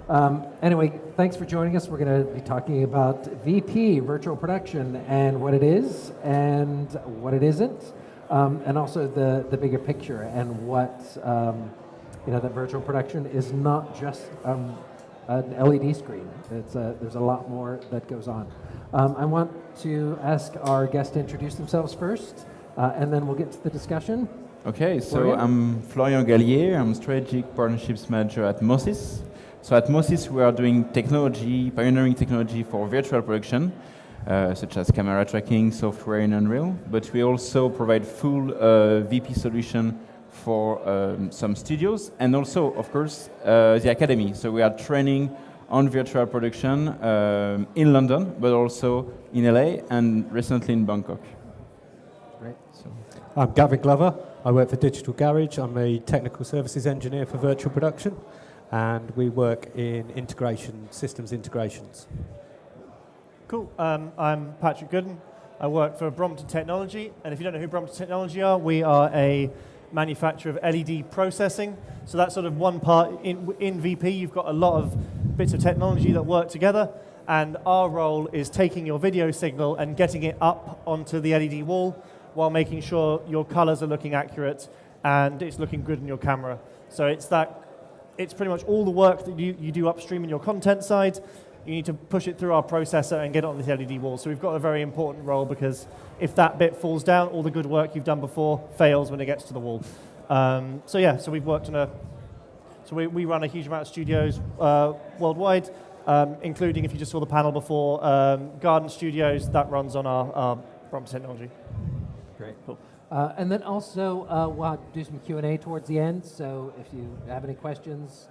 Anyway, thanks for joining us. We're going to be talking about VP, virtual production, and what it is and what it isn't, and also the bigger picture and what, that virtual production is not just an LED screen. There's a lot more that goes on. I want to ask our guests to introduce themselves first, and then we'll get to the discussion. Okay, so Florian? I'm Florian Gallier. I'm Strategic Partnerships Manager at Mo-Sys. So at Mo-Sys, we are doing pioneering technology for virtual production, such as camera tracking, software in Unreal. But we also provide full VP solution for some studios, and also, of course, the academy. So we are training on virtual production in London, but also in LA, and recently in Bangkok. Great. So. I'm Gavin Glover. I work for Digital Garage. I'm a technical services engineer for virtual production, and we work in systems integrations. Cool. I'm Patrick Goodden. I work for Brompton Technology, and if you don't know who Brompton Technology are, we are a manufacturer of LED processing. So that's sort of one part. In VP, you've got a lot of bits of technology that work together, and our role is taking your video signal and getting it up onto the LED wall while making sure your colors are looking accurate and it's looking good in your camera. So it's pretty much all the work that you do upstream in your content side. You need to push it through our processor and get it on the LED wall. So we've got a very important role, because if that bit falls down, all the good work you've done before fails when it gets to the wall. So we've worked on we run a huge amount of studios worldwide, including, if you just saw the panel before, Garden Studios, that runs on our Brompton Technology. Great. Cool. And then also, we'll do some Q&A towards the end, so if you have any questions,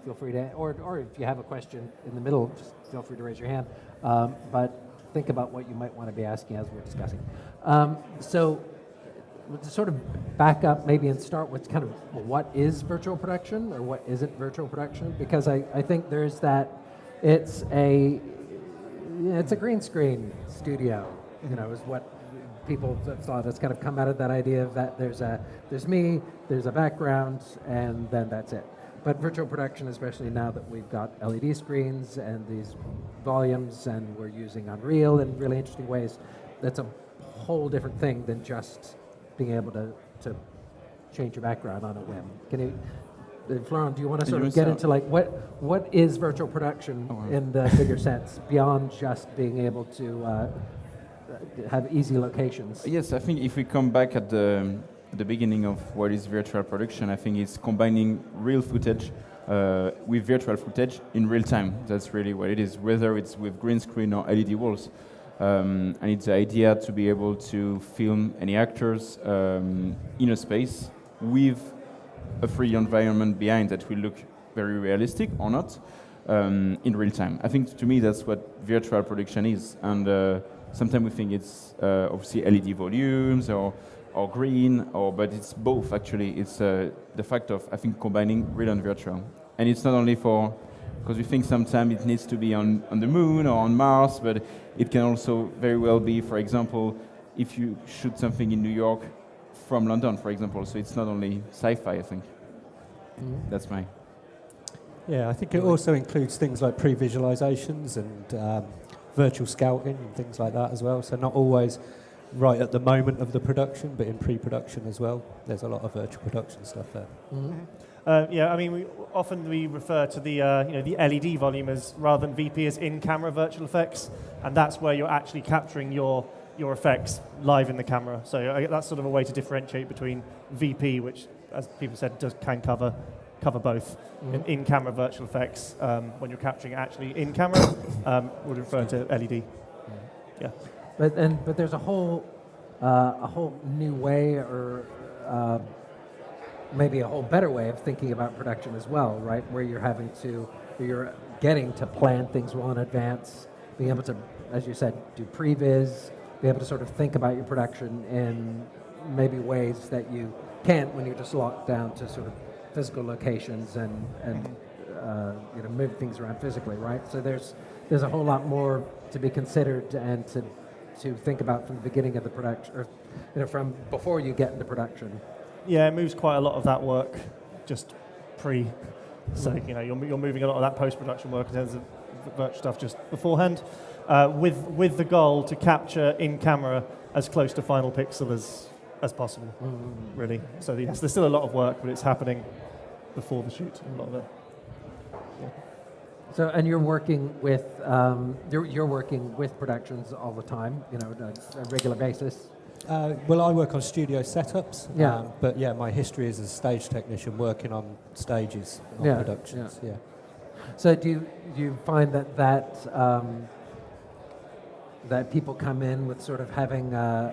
feel free to, or if you have a question in the middle, just feel free to raise your hand. But think about what you might want to be asking as we're discussing. So to sort of back up maybe and start with kind of what is virtual production or what isn't virtual production, because I think there's that, it's a green screen studio, is what people have thought. It's kind of come out of that idea of that there's me, there's a background, and then that's it. But virtual production, especially now that we've got LED screens and these volumes and we're using Unreal in really interesting ways, that's a whole different thing than just being able to change your background on a whim. Can you, Florian, do you want to sort of get into like what is virtual production in the bigger sense, beyond just being able to have easy locations? Yes, I think if we come back at the beginning of what is virtual production, I think it's combining real footage with virtual footage in real time. That's really what it is, whether it's with green screen or LED walls. And it's the idea to be able to film any actors in a space with a 3D environment behind that will look very realistic or not in real time. I think to me that's what virtual production is. And sometimes we think it's obviously LED volumes or green, but it's both actually. It's the fact of, I think, combining real and virtual. And it's not only because we think sometimes it needs to be on the moon or on Mars, but it can also very well be, for example, if you shoot something in New York from London, for example. So it's not only sci-fi, I think. Mm-hmm. That's my... Yeah, I think it also includes things like pre-visualizations and virtual scouting and things like that as well. So not always right at the moment of the production, but in pre-production as well. There's a lot of virtual production stuff there. Mm-hmm. I mean, we refer to the the LED volume as, rather than VP, as in-camera virtual effects, and that's where you're actually capturing your effects live in the camera. So that's sort of a way to differentiate between VP, which, as people said, can cover both. Mm-hmm. In-camera virtual effects, when you're capturing actually in camera, would refer to LED. Mm-hmm. Yeah. But there's a whole new way, or maybe a whole better way of thinking about production as well, right? Where you're getting to plan things well in advance, being able to, as you said, do previs, be able to sort of think about your production in maybe ways that you can't when you're just locked down to sort of physical locations and move things around physically, right? So there's a whole lot more to be considered and to think about from the beginning of the production, or from before you get into production. Yeah, it moves quite a lot of that work just So you're moving a lot of that post-production work in terms of the virtual stuff just beforehand, with the goal to capture in camera as close to final pixel as possible, really. So yes, there's still a lot of work, but it's happening before the shoot. A lot of it. Yeah. So, and you're working with productions all the time, on a regular basis. Well, I work on studio setups, Yeah. but my history is as a stage technician working on stages on productions. Yeah. So, do you find that people come in with sort of having to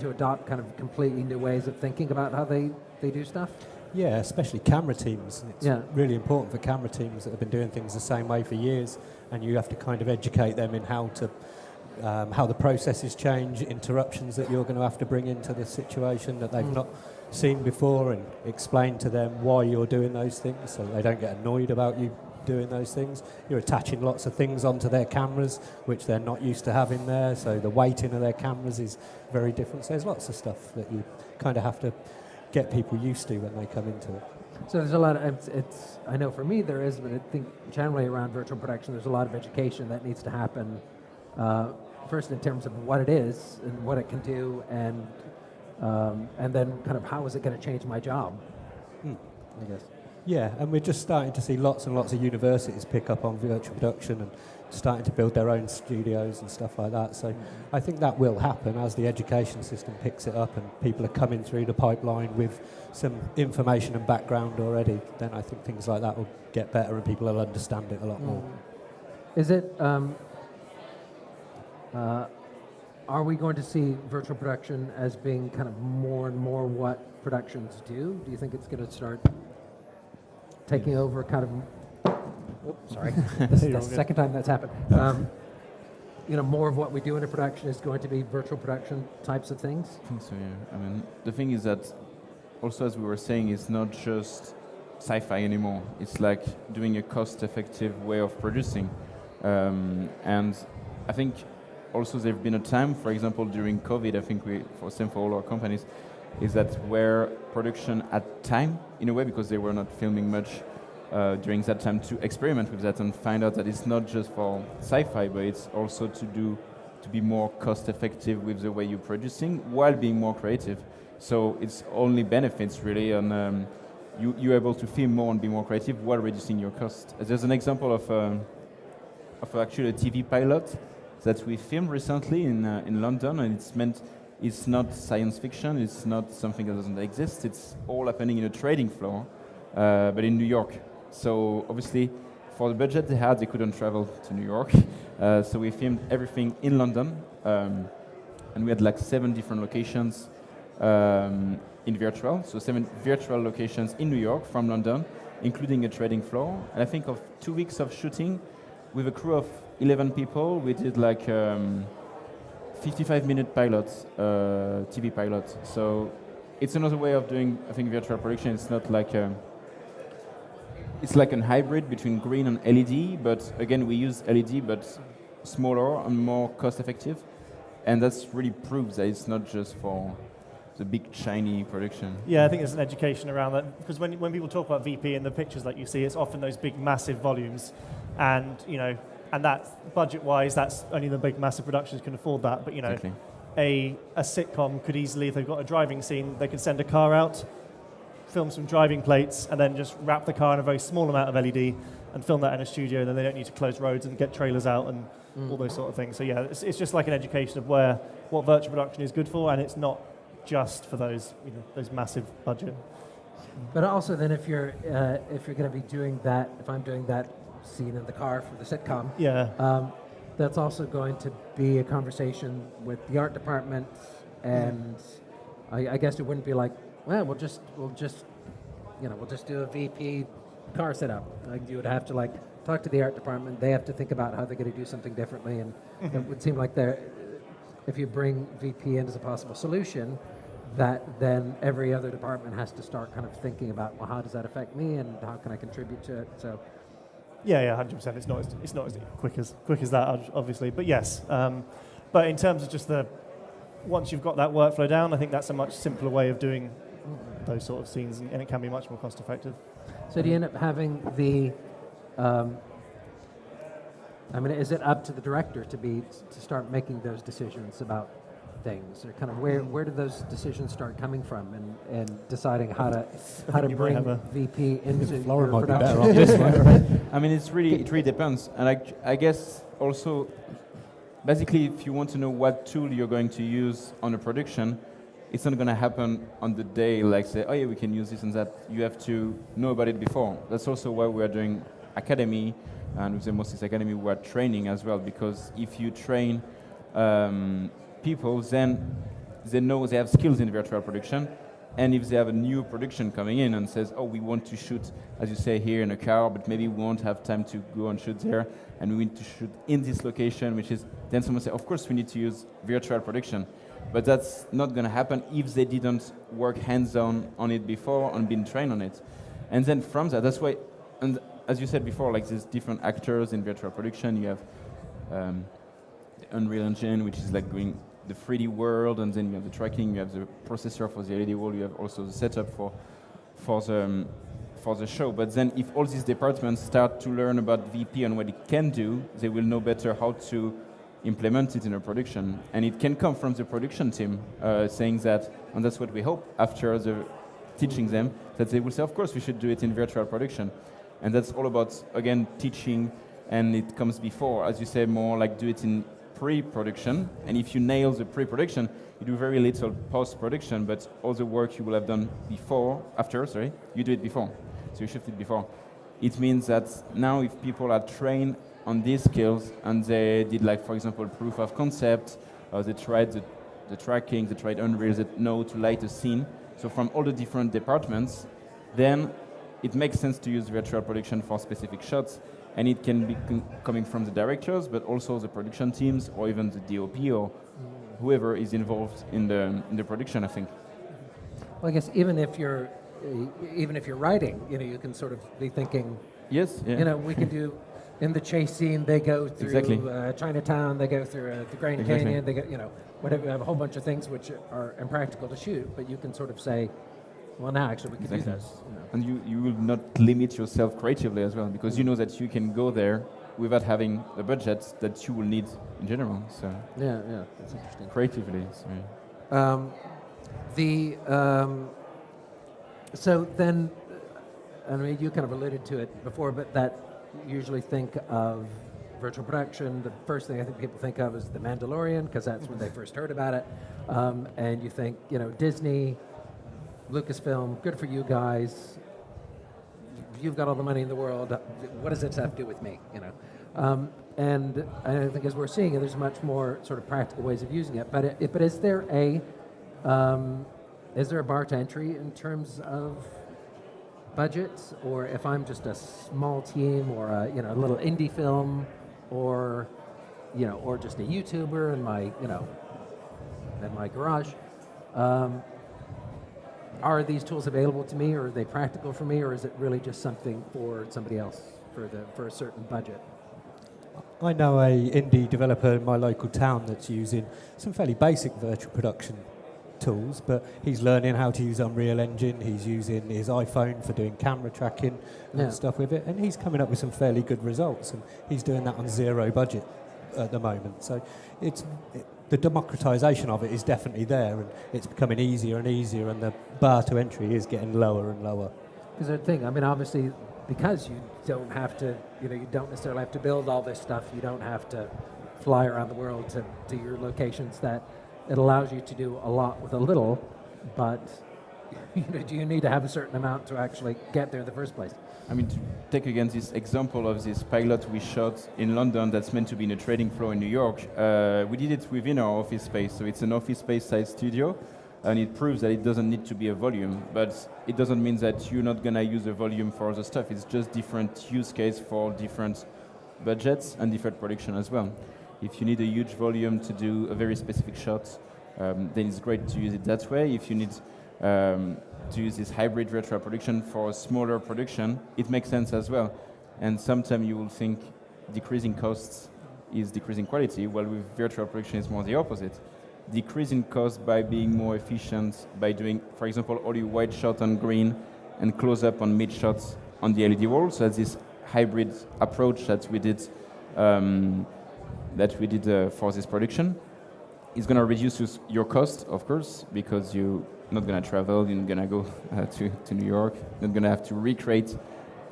adopt kind of completely new ways of thinking about how they do stuff? Yeah, especially camera teams. It's really important for camera teams that have been doing things the same way for years, and you have to kind of educate them in how the processes change, interruptions that you're going to have to bring into the situation that they've not seen before, and explain to them why you're doing those things so they don't get annoyed about you doing those things. You're attaching lots of things onto their cameras which they're not used to having there, so the weighting of their cameras is very different. So there's lots of stuff that you kind of have to get people used to when they come into it. So there's a lot of, I know for me there is, but I think generally around virtual production there's a lot of education that needs to happen, first in terms of what it is and what it can do, and then kind of how is it going to change my job, I guess. Yeah, and we're just starting to see lots and lots of universities pick up on virtual production and starting to build their own studios and stuff like that. So I think that will happen as the education system picks it up and people are coming through the pipeline with some information and background already. Then I think things like that will get better and people will understand it a lot more. Is it, are we going to see virtual production as being kind of more and more what productions do? Do you think it's going to start taking over kind of, sorry, this is the second time that's happened. More of what we do in a production is going to be virtual production types of things? I think so, yeah. I mean, the thing is that also, as we were saying, it's not just sci-fi anymore. It's like doing a cost-effective way of producing. And I think also there's been a time, for example, during COVID, I think same for all our companies, is that where production at time, in a way, because they were not filming much during that time, to experiment with that and find out that it's not just for sci-fi, but it's also to be more cost-effective with the way you're producing while being more creative. So it's only benefits, really, and you're able to film more and be more creative while reducing your cost. There's an example of actually a TV pilot that we filmed recently in London, and it's not science fiction, it's not something that doesn't exist, it's all happening in a trading floor, but in New York. So obviously, for the budget they had, they couldn't travel to New York, so we filmed everything in London, and we had like 7 different locations in virtual, so 7 virtual locations in New York from London, including a trading floor. And I think of 2 weeks of shooting, with a crew of 11 people, we did like 55-minute pilots, TV pilots. So it's another way of doing, I think, virtual production. It's not like it's like a hybrid between green and LED, but again, we use LED, but smaller and more cost-effective. And that's really proves that it's not just for the big, shiny production. Yeah, I think there's an education around that, because when people talk about VP in the pictures that you see, it's often those big, massive volumes. And, and that budget-wise, that's only the big, massive productions can afford that. But, Exactly. a sitcom could easily, if they've got a driving scene, they could send a car out, film some driving plates, and then just wrap the car in a very small amount of LED and film that in a studio, and then they don't need to close roads and get trailers out and all those sort of things. So, yeah, it's just like an education of what virtual production is good for, and it's not just for those massive budget. But also then if you're going to be doing that, if I'm doing that scene in the car for the sitcom, that's also going to be a conversation with the art department, and I guess it wouldn't be like, well, we'll just do a VP car setup. Like, you would have to talk to the art department. They have to think about how they're going to do something differently, and it would seem like if you bring VP in as a possible solution, that then every other department has to start kind of thinking about, well, how does that affect me, and how can I contribute to it? So, yeah, 100%. It's not as quick as that, obviously. But yes, but in terms of just once you've got that workflow down, I think that's a much simpler way of doing those sort of scenes, and it can be much more cost effective. So do you end up having the, I mean, is it up to the director to start making those decisions about things, or kind of where do those decisions start coming from, and deciding how to you might bring have a- VP into Florian your might be production? better on this one. I mean, it really depends. And I guess also, basically, if you want to know what tool you're going to use on a production, it's not going to happen on the day, like say, oh yeah, we can use this and that. You have to know about it before. That's also why we are doing academy, and with the Mo-Sys Academy, we are training as well, because if you train people, then they know they have skills in virtual production, and if they have a new production coming in and says, oh, we want to shoot, as you say, here in a car, but maybe we won't have time to go and shoot there, and we need to shoot in this location, which is, then someone say, of course we need to use virtual production. But that's not going to happen if they didn't work hands-on on it before and been trained on it. And then from that, that's why, and as you said before, like there's different actors in virtual production. You have the Unreal Engine, which is like doing the 3D world, and then you have the tracking, you have the processor for the LED wall, you have also the setup for the show. But then if all these departments start to learn about VP and what it can do, they will know better how to implement it in a production. And it can come from the production team saying that, and that's what we hope after teaching them, that they will say, of course we should do it in virtual production. And that's all about, again, teaching, and it comes before, as you say, more like do it in pre-production. And if you nail the pre-production, you do very little post-production, but all the work you will have done after, you do it before. So you shift it before. It means that now if people are trained on these skills, and they did, like, for example, proof of concept, they tried the tracking, they tried Unreal, they know to light a scene. So from all the different departments, then it makes sense to use virtual production for specific shots, and it can be coming from the directors, but also the production teams, or even the DOP, or whoever is involved in the production, I think. Well, I guess even if you're writing, you can sort of be thinking, yes, yeah. We can do. In the chase scene, they go through Exactly. Chinatown, they go through the Grand Exactly. Canyon, they go, whatever, have a whole bunch of things which are impractical to shoot, but you can sort of say, well, now actually we can do this. And you will not limit yourself creatively as well, because you know that you can go there without having the budget that you will need in general. So Yeah, that's interesting. creatively. So. So then, I mean, you kind of alluded to it before, but that usually think of virtual production. The first thing I think people think of is The Mandalorian, because that's when they first heard about it. And you think, Disney, Lucasfilm, good for you guys. You've got all the money in the world. What does this have to do with me? And I think as we're seeing, there's much more sort of practical ways of using it. But is there a bar to entry in terms of budgets, or if I'm just a small team, or a little indie film, or just a YouTuber in my garage, are these tools available to me, or are they practical for me, or is it really just something for somebody else for a certain budget? I know a indie developer in my local town that's using some fairly basic virtual production tools, but he's learning how to use Unreal Engine. He's using his iPhone for doing camera tracking and stuff with it, and he's coming up with some fairly good results, and he's doing that on zero budget at the moment. So the democratization of it is definitely there, and it's becoming easier and easier, and the bar to entry is getting lower and lower. Because the thing, I mean, obviously, because you don't have to, you don't necessarily have to build all this stuff. You don't have to fly around the world to your locations. That it allows you to do a lot with a little, but do you need to have a certain amount to actually get there in the first place? I mean, to take again this example of this pilot we shot in London that's meant to be in a trading floor in New York, we did it within our office space. So it's an office space size studio, and it proves that it doesn't need to be a volume, but it doesn't mean that you're not going to use a volume for other stuff. It's just different use case for different budgets and different production as well. If you need a huge volume to do a very specific shot, then it's great to use it that way. If you need to use this hybrid virtual production for a smaller production, it makes sense as well. And sometimes you will think decreasing costs is decreasing quality, while with virtual production it's more the opposite. decrease in cost by being more efficient, by doing, for example, all your wide shot on green and close up on mid shots on the LED wall. So that's this hybrid approach that we did for this production. It's going to reduce your cost, of course, because you're not going to travel, you're not going to go to New York, you're not going to have to recreate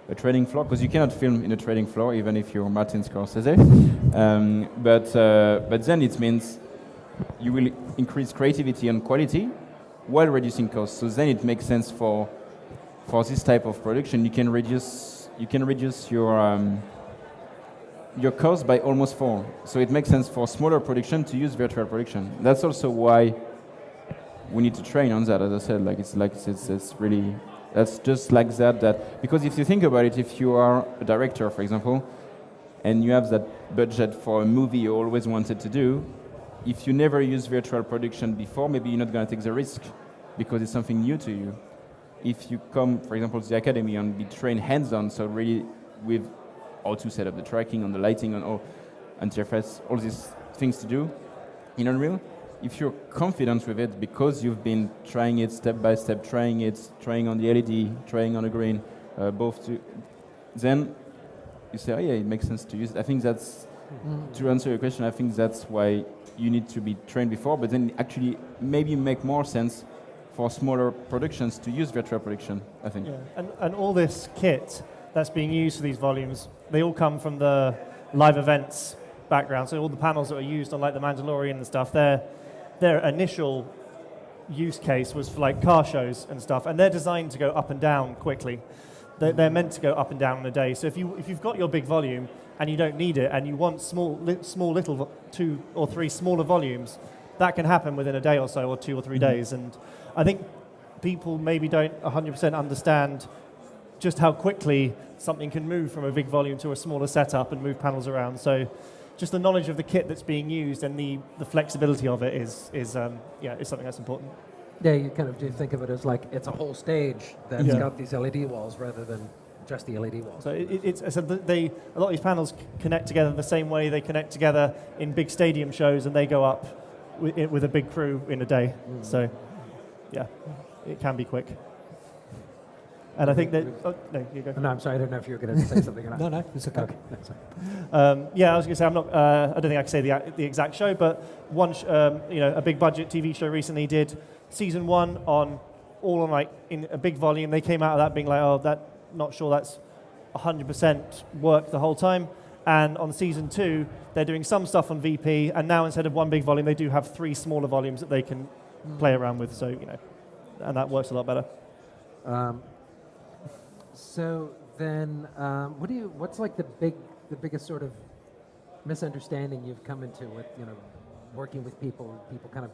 a trading floor, because you cannot film in a trading floor, even if you're Martin Scorsese. But then it means you will increase creativity and quality while reducing costs. So then it makes sense for this type of production. You can reduce your cost by almost 4. So it makes sense for smaller production to use virtual production. That's also why we need to train on that. As I said, it's really, that's just like that. Because if you think about it, if you are a director, for example, and you have that budget for a movie you always wanted to do, if you never use virtual production before, maybe you're not going to take the risk because it's something new to you. If you come, for example, to the academy and be trained hands-on, so really with how to set up the tracking on the lighting on all interface, all these things to do in Unreal, if you're confident with it because you've been trying it step by step, trying on the LED, trying on the green, then you say, oh yeah, it makes sense to use it. I think that's, to answer your question, I think that's why you need to be trained before, but then actually maybe make more sense for smaller productions to use virtual production, I think. Yeah. And all this kit that's being used for these volumes, they all come from the live events background. So all the panels that are used on like the Mandalorian and stuff, their initial use case was for like car shows and stuff, and they're designed to go up and down quickly. They're meant to go up and down in a day. So if you've got your big volume and you don't need it, and you want small little 2 or 3 smaller volumes, that can happen within a day or so, or 2 or 3 days. And I think people maybe don't 100% understand just how quickly something can move from a big volume to a smaller setup and move panels around. So just the knowledge of the kit that's being used and the flexibility of it is something that's important. Yeah, you kind of do think of it as like it's a whole stage that's got these LED walls rather than just the LED walls. So a lot of these panels connect together the same way they connect together in big stadium shows, and they go up with a big crew in a day. So, yeah, it can be quick. And I think that... Oh, no, you go. No, I'm sorry. I don't know if you were going to say something or not. No, it's okay. Yeah, I was going to say, I'm not... I don't think I can say the exact show, but a big budget TV show recently did season 1 all on like in a big volume. They came out of that being like, not sure that's 100% work the whole time. And on season 2, they're doing some stuff on VP, and now instead of 1 big volume, they do have 3 smaller volumes that they can play around with. So and that works a lot better. So then, what's like the biggest sort of misunderstanding you've come into with working with people kind of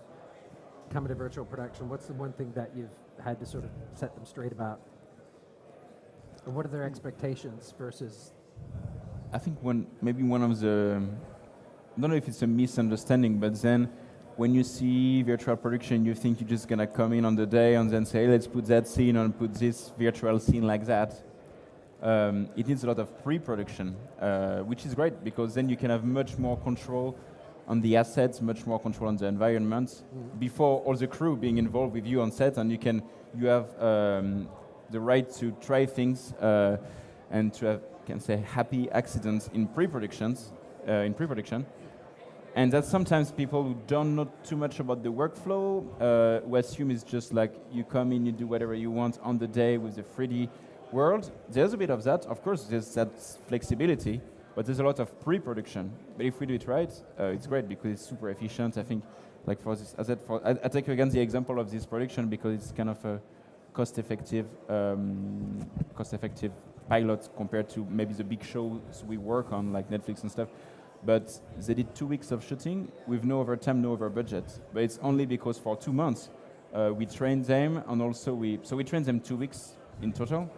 come into virtual production? What's the one thing that you've had to sort of set them straight about? Or what are their expectations versus? I think maybe one of the, I don't know if it's a misunderstanding, but then when you see virtual production, you think you're just gonna come in on the day and then say, hey, let's put that scene and put this virtual scene like that. It needs a lot of pre-production, which is great because then you can have much more control on the assets, much more control on the environment before all the crew being involved with you on set, and you have the right to try things and to have, happy accidents in pre-production. And that's sometimes people who don't know too much about the workflow, who assume it's just like you come in, you do whatever you want on the day with the 3D world. There's a bit of that. Of course, there's that flexibility, but there's a lot of pre-production. But if we do it right, it's great because it's super efficient. I think, like for this, I take again the example of this production because it's kind of a cost-effective pilot compared to maybe the big shows we work on, like Netflix and stuff. But they did 2 weeks of shooting with no overtime, no over budget. But it's only because for 2 months we trained them, and also we trained them 2 weeks in total.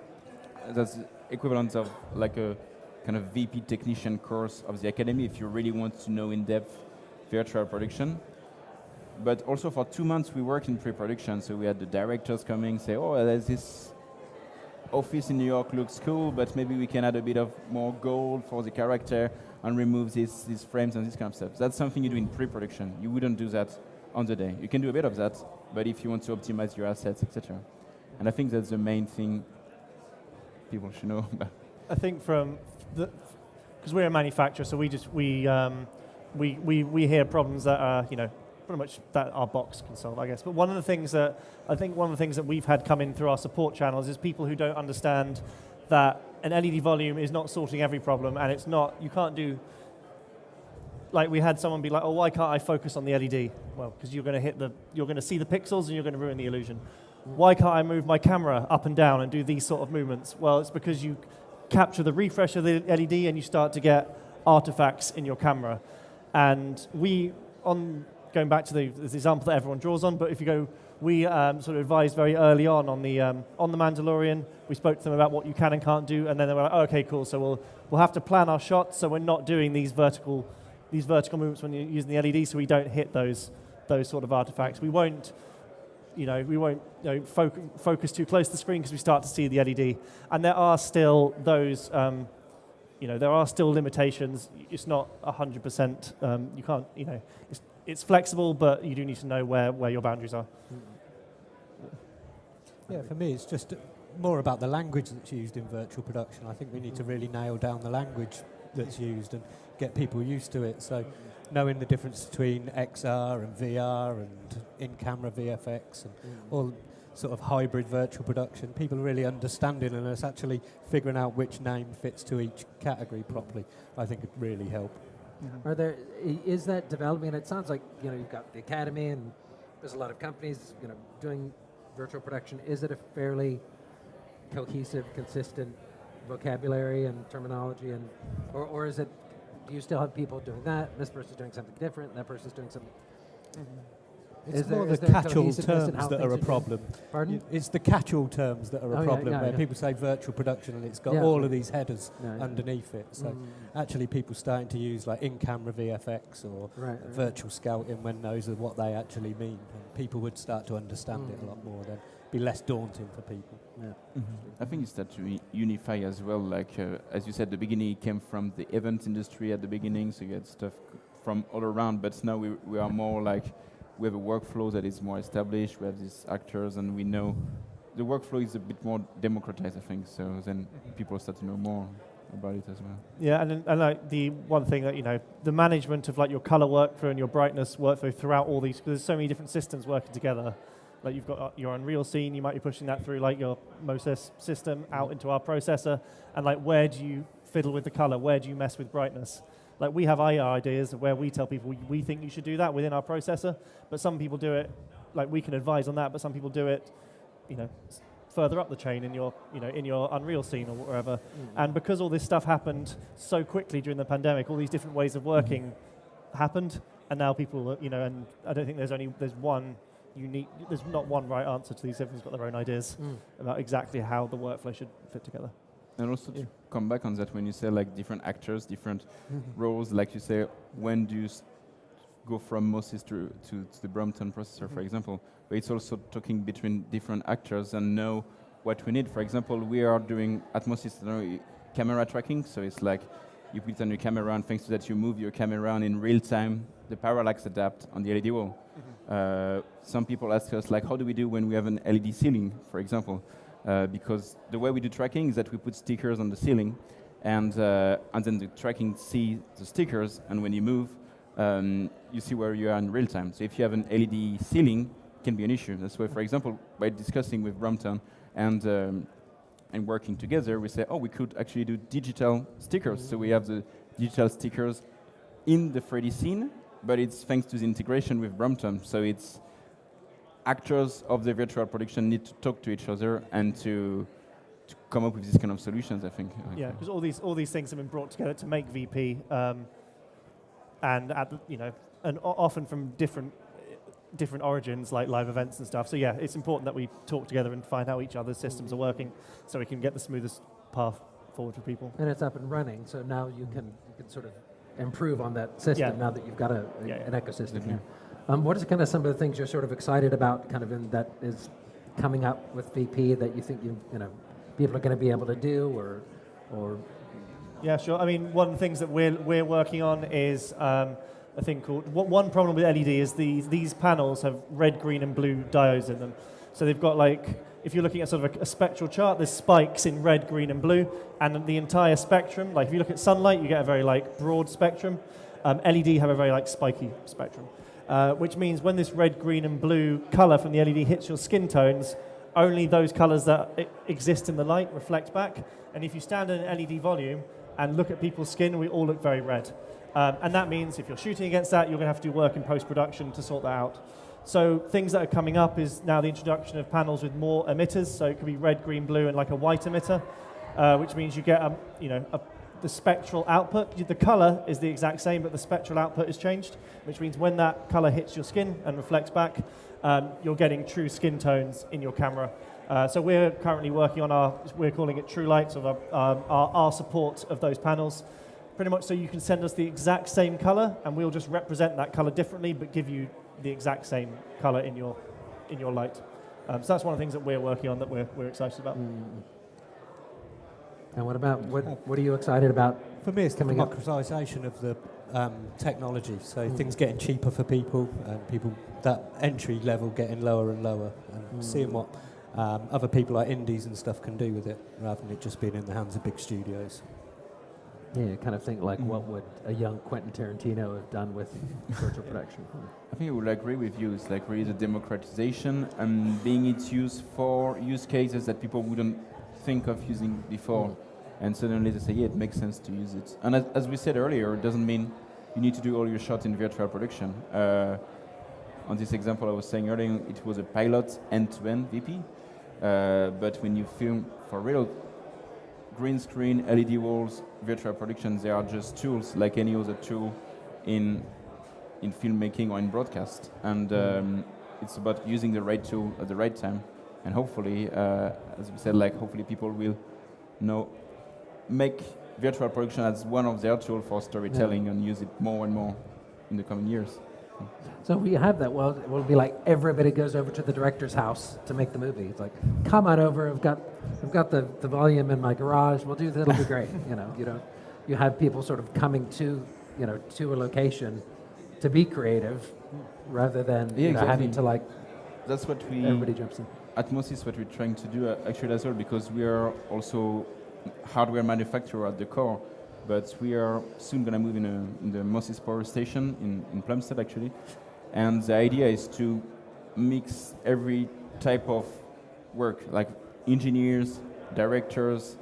That's equivalent of like a kind of VP technician course of the academy if you really want to know in depth virtual production. But also for 2 months we worked in pre-production, so we had the directors coming, say, oh, there's this office in New York looks cool, but maybe we can add a bit of more gold for the character and remove these frames and this kind of stuff. That's something you do in pre-production. You wouldn't do that on the day. You can do a bit of that, but if you want to optimize your assets, etc. And I think that's the main thing people should know about. I think because we're a manufacturer, so we hear problems that are, pretty much that our box can solve, I guess. But one of the things that we've had come in through our support channels is people who don't understand that an LED volume is not sorting every problem, and it's not, you can't do, like we had someone be like, oh, why can't I focus on the LED? Well, because you're going to see the pixels and you're going to ruin the illusion. Why can't I move my camera up and down and do these sort of movements? Well, it's because you capture the refresh of the LED and you start to get artifacts in your camera. And going back to the example that everyone draws on, but if you go, we sort of advised very early on the Mandalorian. We spoke to them about what you can and can't do, and then they were like, oh, okay, cool. So we'll have to plan our shots so we're not doing these vertical movements when you're using the LED, so we don't hit those sort of artifacts. We won't focus too close to the screen because we start to see the LED. And there are still those, there are still limitations. It's not 100%. You can't, it's flexible, but you do need to know where your boundaries are. Yeah, for me, it's just more about the language that's used in virtual production. I think we need to really nail down the language that's used and get people used to it. So knowing the difference between XR and VR and in-camera VFX and all sort of hybrid virtual production, people really understanding and us actually figuring out which name fits to each category properly, I think would really help. Mm-hmm. Is that developing? And it sounds like, you've got the Academy and there's a lot of companies, doing virtual production. Is it a fairly cohesive, consistent vocabulary and terminology, or is it, do you still have people doing that? This person's doing something different, and that person's doing something. Mm-hmm. It's more the catch-all terms that are a problem. Pardon? It's the catch-all terms that are a problem, where people say virtual production and it's got all of these headers underneath it. So actually people starting to use like in-camera VFX or virtual scouting when those are what they actually mean. And people would start to understand it a lot more then. Be less daunting for people. Yeah. I think it's that to unify as well. Like as you said, the beginning it came from the event industry at the beginning, so you had stuff from all around. But now we are more like we have a workflow that is more established. We have these actors, and we know the workflow is a bit more democratized. I think so. Then people start to know more about it as well. Yeah, and like the one thing that the management of like your color workflow and your brightness workflow throughout all these, because there's so many different systems working together. Like you've got your Unreal scene, you might be pushing that through like your Mo-Sys system out into our processor, and like where do you fiddle with the color? Where do you mess with brightness? Like we have ideas of where we tell people we think you should do that within our processor, but some people do it, like we can advise on that, but some people do it, further up the chain in your, in your Unreal scene or wherever. And because all this stuff happened so quickly during the pandemic, all these different ways of working happened, and now people, and I don't think there's not one right answer to these. Everyone's got their own ideas about exactly how the workflow should fit together. And also to come back on that, when you say like different actors, different roles, like you say, when do you go from Mo-Sys to the Brompton processor, for example? But it's also talking between different actors and know what we need. For example, we are doing at Mo-Sys camera tracking, so it's like you put on your camera, and thanks to that, you move your camera around in real time. The parallax adapt on the LED wall. Some people ask us, like, how do we do when we have an LED ceiling, for example? Because the way we do tracking is that we put stickers on the ceiling, and then the tracking sees the stickers, and when you move, you see where you are in real time. So if you have an LED ceiling, it can be an issue. That's why, for example, by discussing with Brompton and working together, we say, oh, we could actually do digital stickers. So we have the digital stickers in the 3D scene, but it's thanks to the integration with Brompton. So it's actors of the virtual production need to talk to each other and to come up with these kind of solutions, I think. Yeah, because all these things have been brought together to make VP, and at the, and often from different origins, like live events and stuff. So yeah, it's important that we talk together and find how each other's systems are working, so we can get the smoothest path forward for people. And it's up and running, so now you can sort of improve on that system now that you've got an ecosystem here. What is kind of some of the things you're sort of excited about, kind of that is coming up with VP that you think people are going to be able to do, or? Yeah, sure. I mean, one of the things that we're working on is a thing called, one problem with LED is these panels have red, green, and blue diodes in them. So they've got like, if you're looking at sort of a spectral chart, there's spikes in red, green, and blue, and the entire spectrum, like if you look at sunlight, you get a very like broad spectrum. LED have a very like spiky spectrum, which means when this red, green, and blue color from the LED hits your skin tones, only those colors that exist in the light reflect back. And if you stand in an LED volume and look at people's skin, we all look very red. And that means if you're shooting against that, you're going to have to do work in post-production to sort that out. So things that are coming up is now the introduction of panels with more emitters. So it could be red, green, blue, and like a white emitter, which means you get the spectral output. The color is the exact same, but the spectral output is changed, which means when that color hits your skin and reflects back, you're getting true skin tones in your camera. So we're currently working on we're calling it True Lights, of our support of those panels, pretty much so you can send us the exact same color, and we'll just represent that color differently, but give you the exact same color in your light. So that's one of the things that we're working on that we're excited about. And what about, what are you excited about? For me, it's the coming up? democratization of the technology. So things getting cheaper for people, and people that entry level getting lower and lower, and seeing what other people like indies and stuff can do with it, rather than it just being in the hands of big studios. Yeah, you kind of think like, what would a young Quentin Tarantino have done with virtual production? I think I would agree with you. It's like really the democratization and being its use for use cases that people wouldn't think of using before. And suddenly they say, yeah, it makes sense to use it. And as we said earlier, it doesn't mean you need to do all your shots in virtual production. On this example I was saying earlier, it was a pilot end-to-end VP. But when you film for real, green screen, LED walls, virtual production, they are just tools like any other tool in filmmaking or in broadcast. And it's about using the right tool at the right time. And hopefully, as we said, like hopefully people will make virtual production as one of their tools for storytelling and use it more and more in the coming years. So we have that. Well, it will be like everybody goes over to the director's house to make the movie. It's like, come on over. I've got the volume in my garage. We'll do that. It'll be great. You have people sort of coming to a location to be creative, rather than exactly. having to like. That's what everybody jumps in. At Mo-Sys, what we're trying to do actually as well, because we are also hardware manufacturer at the core. But we are soon going to move in the Mo-Sys power station in Plumstead, actually. And the idea is to mix every type of work, like engineers, directors,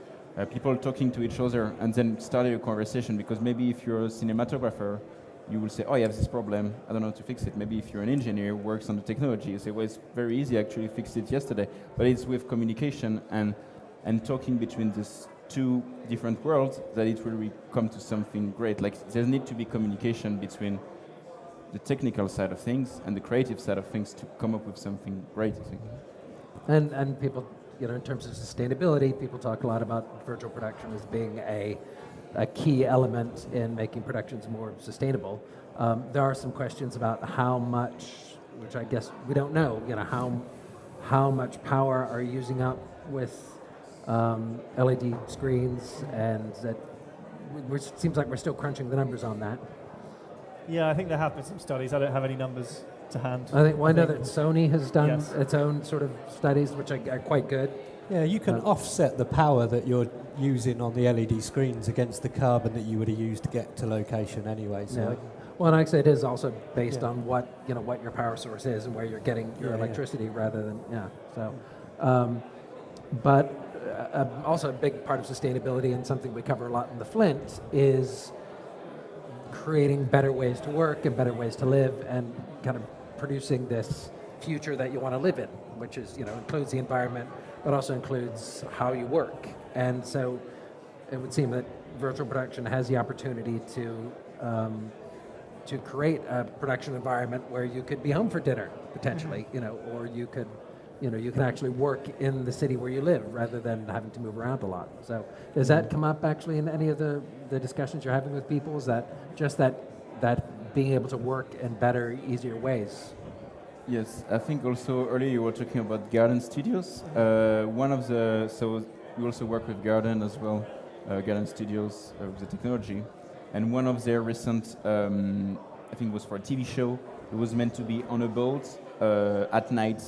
people talking to each other, and then start a conversation. Because maybe if you're a cinematographer, you will say, oh, I have this problem, I don't know how to fix it. Maybe if you're an engineer who works on the technology, you say, well, it's very easy, actually fixed it yesterday. But it's with communication and talking between these two different worlds that it will really come to something great. Like there needs to be communication between the technical side of things and the creative side of things to come up with something great, I think. And people, in terms of sustainability, people talk a lot about virtual production as being a key element in making productions more sustainable. There are some questions about how much, which I guess we don't know, how much power are you using up with LED screens, and that seems like we're still crunching the numbers on that. Yeah, I think there have been some studies. I don't have any numbers to hand. I know that Sony has done its own sort of studies, which are quite good. Yeah, you can offset the power that you're using on the LED screens against the carbon that you would have used to get to location anyway. So, well, and like I said, it is also based on what your power source is and where you're getting your electricity, rather than but also a big part of sustainability, and something we cover a lot in the Flint, is creating better ways to work and better ways to live, and kind of producing this future that you want to live in, which is includes the environment, but also includes how you work. And so it would seem that virtual production has the opportunity to create a production environment where you could be home for dinner potentially, or you could. You can actually work in the city where you live rather than having to move around a lot. So does that come up actually in any of the discussions you're having with people? Is that just that being able to work in better, easier ways? Yes, I think also earlier you were talking about Garden Studios. So we also work with Garden as well, Garden Studios with the technology. And one of their recent I think it was for a TV show. It was meant to be on a boat at night.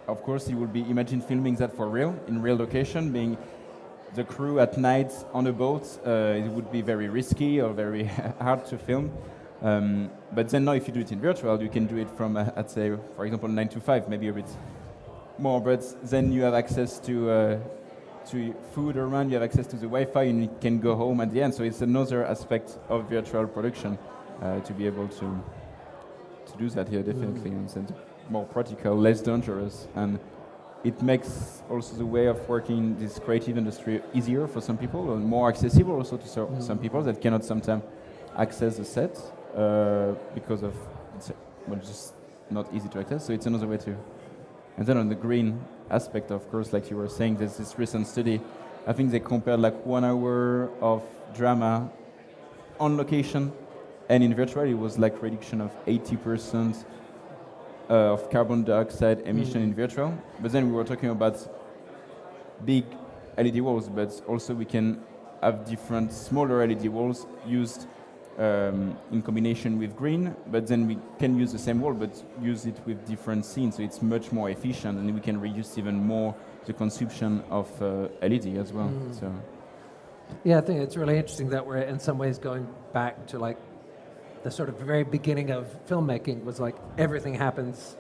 Of course, you would be imagine filming that for real, in real location, being the crew at night on a boat. It would be very risky or very hard to film. But then now, if you do it in virtual, you can do it from, I'd say, for example, 9 to 5, maybe a bit more. But then you have access to food around, you have access to the Wi-Fi, and you can go home at the end. So it's another aspect of virtual production to be able to do that here, definitely. And it's more practical, less dangerous, and it makes also the way of working in this creative industry easier for some people, and more accessible also to some people that cannot sometimes access the set because of it's just not easy to access. So it's another way to. And then on the green aspect, of course, like you were saying, there's this recent study. I think they compared like 1 hour of drama on location, and in virtual it was like reduction of 80% of carbon dioxide emission in virtual. But then we were talking about big LED walls, but also we can have different smaller LED walls used in combination with green, but then we can use the same wall but use it with different scenes, so it's much more efficient, and we can reduce even more the consumption of LED as well. So. Yeah, I think it's really interesting that we're in some ways going back to like the sort of very beginning of filmmaking was like everything happens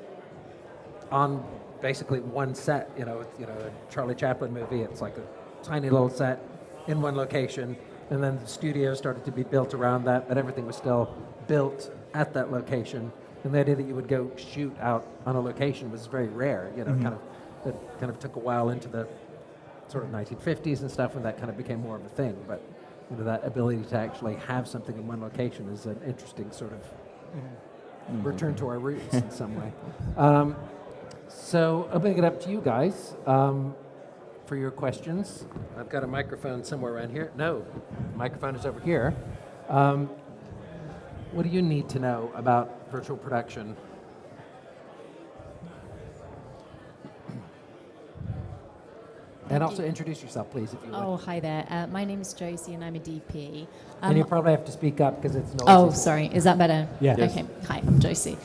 on basically one set. A Charlie Chaplin movie, it's like a tiny little set in one location. And then the studio started to be built around that, but everything was still built at that location. And the idea that you would go shoot out on a location was very rare. It kind of took a while into the sort of 1950s and stuff when that kind of became more of a thing. But that ability to actually have something in one location is an interesting sort of return to our roots in some way. So opening it up to you guys. For your questions. I've got a microphone somewhere around here. No, the microphone is over here. What do you need to know about virtual production? And also introduce yourself, please, if you would. Oh, hi there. My name is Josie, and I'm a DP. And you probably have to speak up because it's noisy. Oh, sorry. Is that better? Yeah. Yes. Okay. Hi, I'm Josie.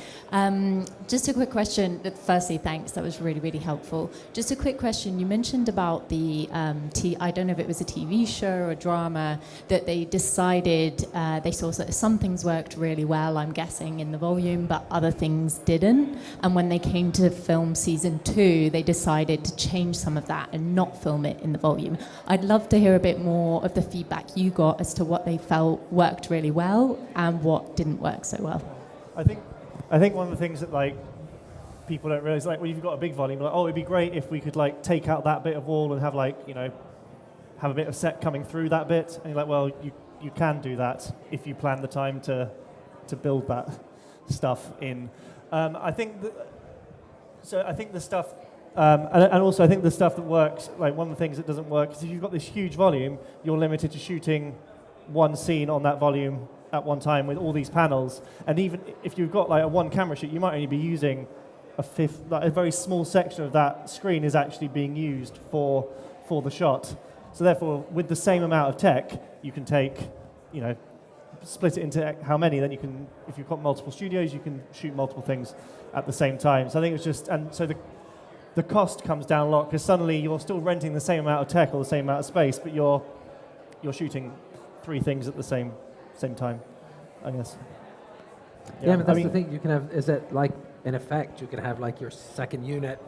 Just a quick question. Firstly, thanks. That was really, really helpful. Just a quick question. You mentioned about the, I don't know if it was a TV show or a drama, that they decided they saw that some things worked really well, I'm guessing, in the volume, but other things didn't. And when they came to film season 2, they decided to change some of that and not film it in the volume. I'd love to hear a bit more of the feedback you got as to what they felt worked really well and what didn't work so well. I think one of the things that like people don't realize, like when you've got a big volume, like, oh, it'd be great if we could like take out that bit of wall and have like, have a bit of set coming through that bit. And you're like, well, you can do that if you plan the time to build that stuff in. I think the stuff, and also I think the stuff that works, like one of the things that doesn't work is if you've got this huge volume, you're limited to shooting one scene on that volume at one time with all these panels. And even if you've got like a one camera shoot, you might only be using a very small section of that screen is actually being used for the shot. So therefore, with the same amount of tech, you can take, split it into how many, then you can, if you've got multiple studios, you can shoot multiple things at the same time. So I think it's just, and so the cost comes down a lot because suddenly you're still renting the same amount of tech or the same amount of space, but you're shooting 3 things at the same time, I guess. Yeah, but that's the thing. You can have, is it like, in effect, you can have like your second unit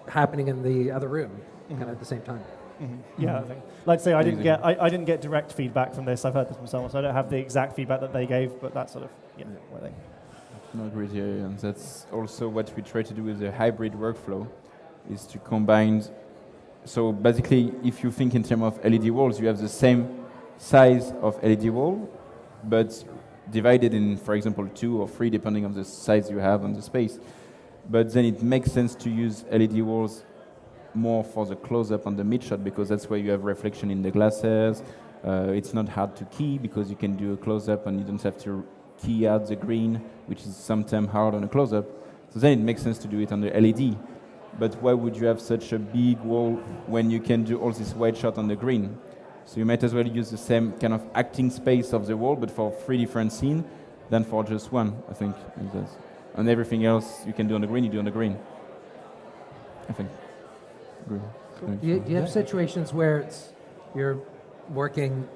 happening in the other room kind of at the same time. Mm-hmm. Yeah, I think. Like I say, I didn't get direct feedback from this. I've heard this from someone, so I don't have the exact feedback that they gave, but that's sort of, what I think. No, agreed, yeah, and that's also what we try to do with the hybrid workflow, is to combine. So basically, if you think in terms of LED walls, you have the same size of LED wall, but divided in, for example, 2 or 3, depending on the size you have on the space. But then it makes sense to use LED walls more for the close-up on the mid-shot, because that's where you have reflection in the glasses. It's not hard to key, because you can do a close-up and you don't have to key out the green, which is sometimes hard on a close-up. So then it makes sense to do it on the LED. But why would you have such a big wall when you can do all this wide shot on the green? So you might as well use the same kind of acting space of the wall, but for 3 different scenes, than for just one, I think. And everything else you can do on the green, you do on the green. I think. Agree. Do you have situations where you're working,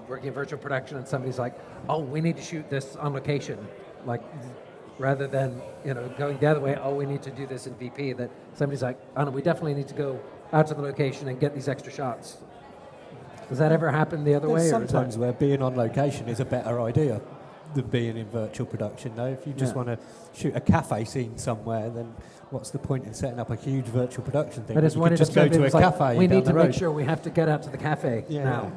working in virtual production and somebody's like, oh, we need to shoot this on location, like rather than, going the other way, oh, we need to do this in VP, that somebody's like, oh no, we definitely need to go out to the location and get these extra shots. Does that ever happen the other way? There's sometimes where being on location is a better idea than being in virtual production, though. If you just want to shoot a cafe scene somewhere, then what's the point in setting up a huge virtual production thing? I just wanted just to go to a cafe. We need to road. make sure we have to get out to the cafe now.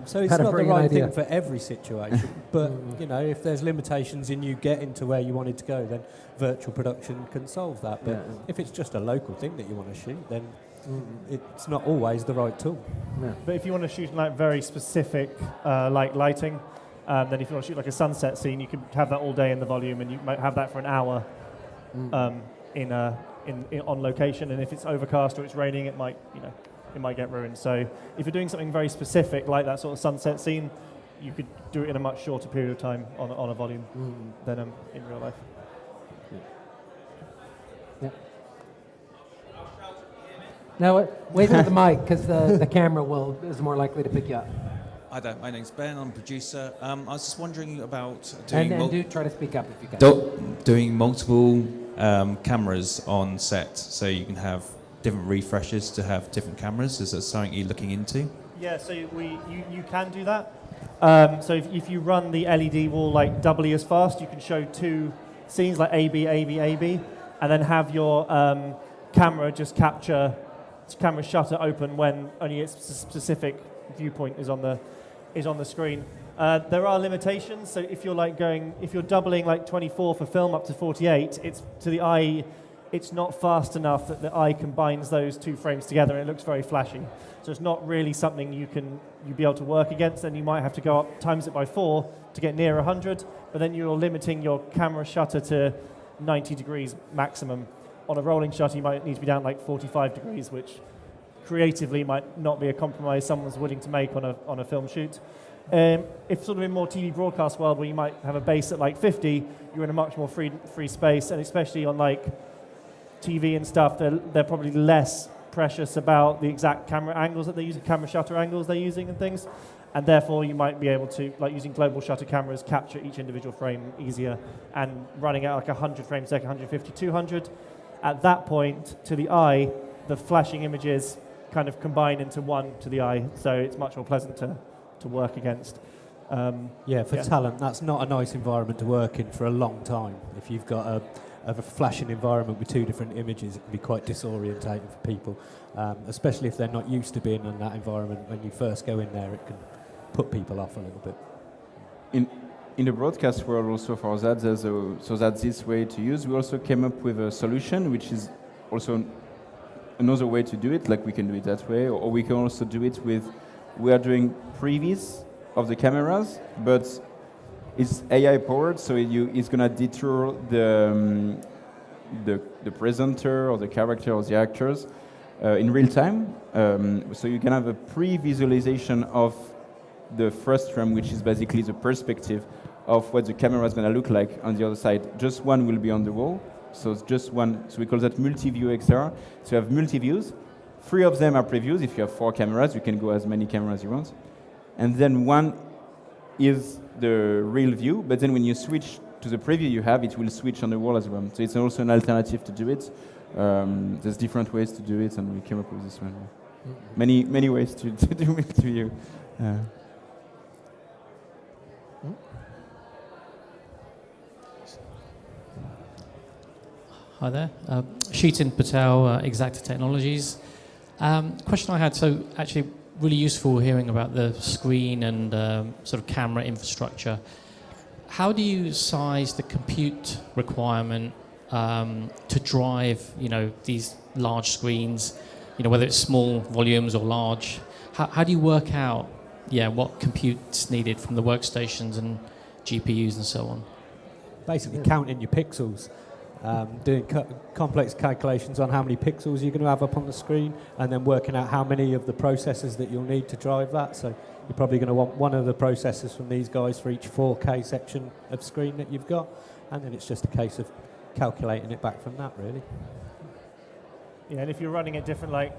So it's not the right thing for every situation, but if there's limitations in you getting to where you wanted to go, then virtual production can solve that. But if it's just a local thing that you want to shoot, then it's not always the right tool. Yeah. But if you want to shoot like very specific like lighting, then if you want to shoot like a sunset scene, you could have that all day in the volume, and you might have that for an hour on location. And if it's overcast or it's raining, it might get ruined. So if you're doing something very specific like that sort of sunset scene, you could do it in a much shorter period of time on a volume than in real life. Yeah. Now, wait for the mic, because the camera is more likely to pick you up. Hi there, my name's Ben, I'm a producer. I was just wondering about And doing, do try to speak up if you can. doing multiple cameras on set, so you can have different refreshes to have different cameras. Is that something you're looking into? Yeah, so you can do that. So if you run the LED wall like doubly as fast, you can show two scenes like A, B, A, B, A, B, and then have your camera just capture camera shutter open when only its specific viewpoint is on the screen. There are limitations. So if you're doubling like 24 for film up to 48, it's to the eye, it's not fast enough that the eye combines those two frames together, and it looks very flashy. So it's not really something you'd be able to work against. Then you might have to go up times it by 4 to get near 100, but then you're limiting your camera shutter to 90 degrees maximum. On a rolling shutter, you might need to be down like 45 degrees, which creatively might not be a compromise someone's willing to make on a film shoot. If sort of in more TV broadcast world where you might have a base at like 50, you're in a much more free space, and especially on like TV and stuff, they're probably less precious about the exact camera angles that they're using, camera shutter angles they're using and things, and therefore you might be able to, like using global shutter cameras, capture each individual frame easier, and running at like 100 frames a second, 150, 200. At that point, to the eye, the flashing images kind of combine into one to the eye, so it's much more pleasant to work against. Talent, that's not a nice environment to work in for a long time. If you've got a flashing environment with two different images, it can be quite disorientating for people, especially if they're not used to being in that environment. When you first go in there, it can put people off a little bit. In the broadcast world also for that, so that's this way to use. We also came up with a solution which is also another way to do it, like we can do it that way, or we can also do it we are doing Previs of the cameras, but it's AI powered, so it's gonna deter the presenter or the character or the actors in real time. So you can have a pre-visualization of the first frame, which is basically the perspective of what the camera is gonna look like on the other side. Just one will be on the wall. So it's just one, so we call that multi-view XR. So you have multi-views. 3 of them are previews. If you have 4 cameras, you can go as many cameras you want. And then one is the real view, but then when you switch to the preview you have, it will switch on the wall as well. So it's also an alternative to do it. There's different ways to do it, and we came up with this one. Many ways to do multi-view. Hi there. Sheetan Patel, Exacta Technologies. Question I had, so actually really useful hearing about the screen and sort of camera infrastructure. How do you size the compute requirement to drive, these large screens, whether it's small volumes or large? How do you work out, what compute's needed from the workstations and GPUs and so on? Basically counting your pixels. doing complex calculations on how many pixels you're going to have up on the screen, and then working out how many of the processors that you'll need to drive that. So you're probably going to want one of the processors from these guys for each 4K section of screen that you've got, and then it's just a case of calculating it back from that, really. Yeah, and if you're running at different, like,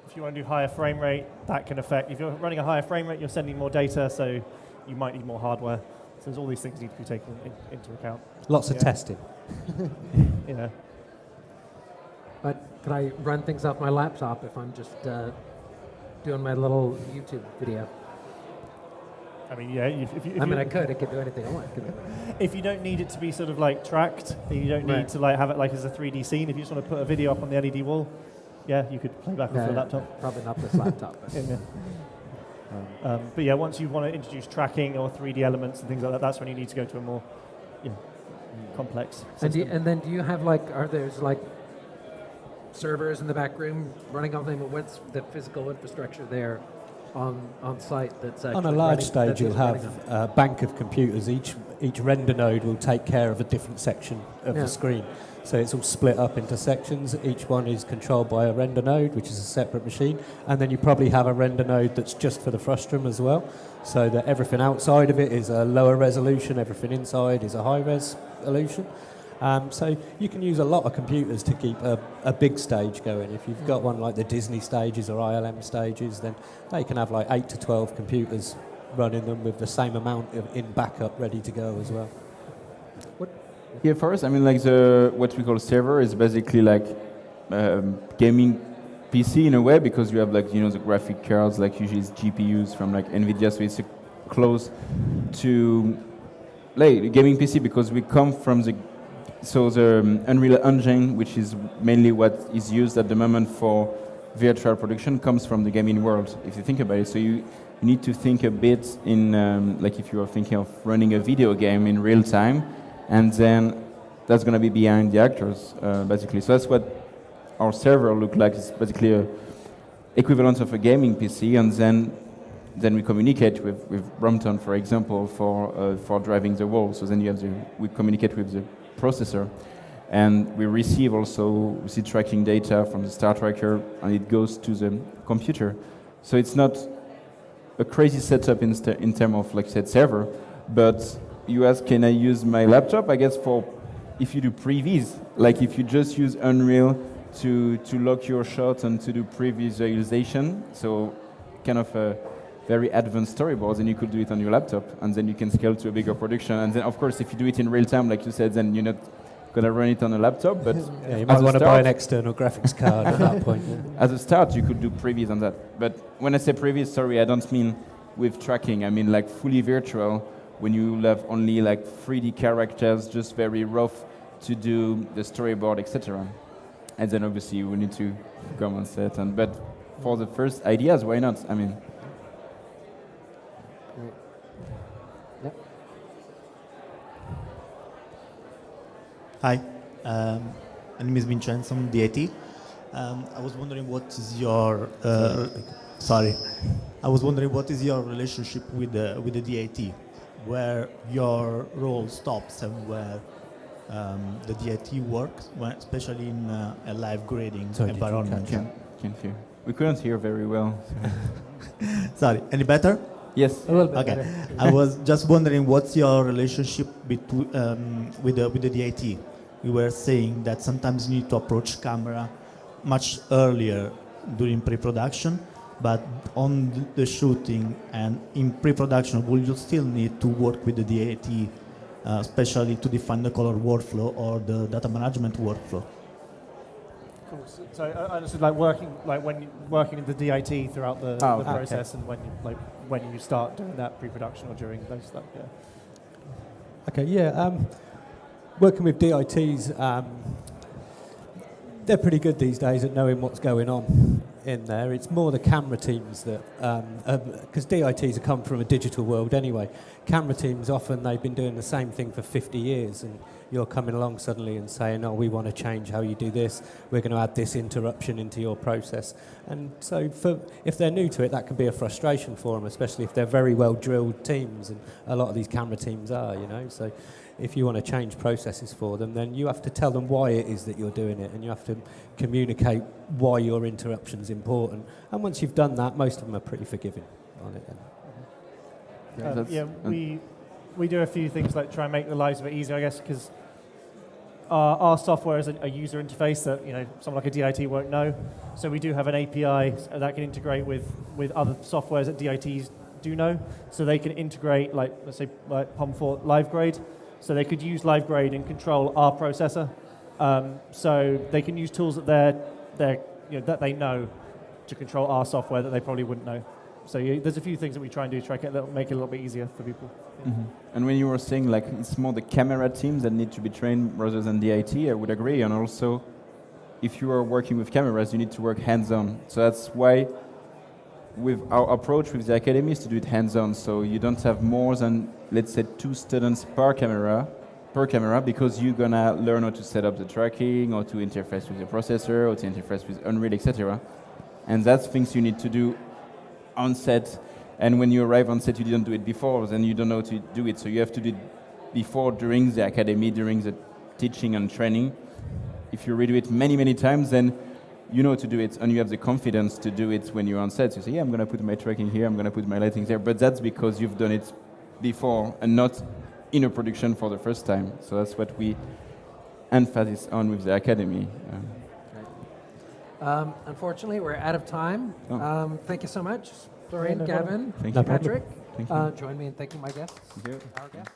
if you want to do higher frame rate, that can affect. If you're running a higher frame rate, you're sending more data, so you might need more hardware. So there's all these things need to be taken into account. Lots of testing. Yeah. But can I run things off my laptop if I'm just doing my little YouTube video? I mean, yeah. I could do anything I want. If you don't need it to be sort of like tracked, you don't need to like have it like as a 3D scene. If you just want to put a video up on the LED wall, yeah, you could play back off your laptop. Probably not this laptop. But yeah, once you want to introduce tracking or 3D elements and things like that, that's when you need to go to a more complex system. And then do you have are there servers in the back room running all the thing? What's the physical infrastructure there on site that's actually on a large stage? You'll have a bank of computers. Each render node will take care of a different section of the screen. So it's all split up into sections. Each one is controlled by a render node, which is a separate machine. And then you probably have a render node that's just for the frustum as well, so that everything outside of it is a lower resolution, everything inside is a high resolution. So you can use a lot of computers to keep a big stage going. If you've got one like the Disney stages or ILM stages, then they can have like 8 to 12 computers running them with the same amount in backup ready to go as well. Yeah, for us, I mean, what we call server is basically like gaming PC in a way, because you have the graphic cards, usually it's GPUs from NVIDIA, so it's close to gaming PC, because we come from the Unreal Engine, which is mainly what is used at the moment for virtual production, comes from the gaming world, if you think about it. So you need to think a bit in, if you are thinking of running a video game in real time, and then that's going to be behind the actors, basically. So that's what our server look like. It's basically a equivalent of a gaming PC, and then we communicate with Brompton, for example, for driving the wall. So then we communicate with the processor, and we receive tracking data from the star tracker, and it goes to the computer. So it's not a crazy setup in terms of server, but you ask, can I use my laptop? I guess if you do Previs, if you just use Unreal to lock your shot and to do pre-visualization, so kind of a very advanced storyboards, and you could do it on your laptop, and then you can scale to a bigger production. And then, of course, if you do it in real time, like you said, then you're not going to run it on a laptop. But yeah, you might want to buy an external graphics card at that point. Yeah. As a start, you could do Previs on that. But when I say Previs, sorry, I don't mean with tracking. I mean fully virtual, when you have only 3D characters, just very rough to do the storyboard, etc. And then obviously we need to come on set. But for the first ideas, why not? I mean. Yep. Hi, my name is Vincenzo from DIT. I was wondering what is your relationship with the DIT, where your role stops and where the DIT works, especially in a live grading environment. Can't hear. We couldn't hear very well. Sorry, any better? Yes. A little bit Okay. better. I was just wondering what's your relationship with the DIT. You were saying that sometimes you need to approach camera much earlier during pre-production, but on the shooting and in pre-production, will you still need to work with the DIT, especially to define the color workflow or the data management workflow? Cool. So I understood when you're working in the DIT throughout the process, and when you start doing that pre-production or during those stuff. Yeah. Okay. Yeah. Working with DITs, they're pretty good these days at knowing what's going on in there. It's more the camera teams that, because DITs have come from a digital world anyway. Camera teams often, they've been doing the same thing for 50 years, and you're coming along suddenly and saying, oh, we want to change how you do this, we're going to add this interruption into your process. And so if they're new to it, that can be a frustration for them, especially if they're very well drilled teams, and a lot of these camera teams are, So if you want to change processes for them, then you have to tell them why it is that you're doing it, and you have to communicate why your interruption's important. And once you've done that, most of them are pretty forgiving on it. We do a few things like try and make the lives a bit easier, I guess, because our software is a user interface that someone like a DIT won't know. So we do have an API that can integrate with other softwares that DITs do know. So they can integrate, like let's say, like POM4 LiveGrade. So they could use LiveGrade and control our processor. So they can use tools that that they know to control our software that they probably wouldn't know. So there's a few things that we try and do to make it a little bit easier for people. Mm-hmm. And when you were saying like it's more the camera teams that need to be trained rather than the IT, I would agree. And also, if you are working with cameras, you need to work hands-on. So that's why with our approach with the academy is to do it hands-on. So you don't have more than, let's say, 2 students per camera, because you're gonna learn how to set up the tracking, or to interface with the processor, or to interface with Unreal, etc. And that's things you need to do on set. And when you arrive on set, you didn't do it before, then you don't know how to do it. So you have to do it before, during the academy, during the teaching and training. If you redo it many, many times, then you know to do it, and you have the confidence to do it when you're on set. You say, yeah, I'm going to put my tracking here, I'm going to put my lighting there. But that's because you've done it before and not in a production for the first time. So that's what we emphasize on with the academy. Unfortunately, we're out of time. Oh. Thank you so much, Florian, No problem. Gavin, Thank you. Patrick. Thank you. Join me in thanking my guests. Thank you. Our guests.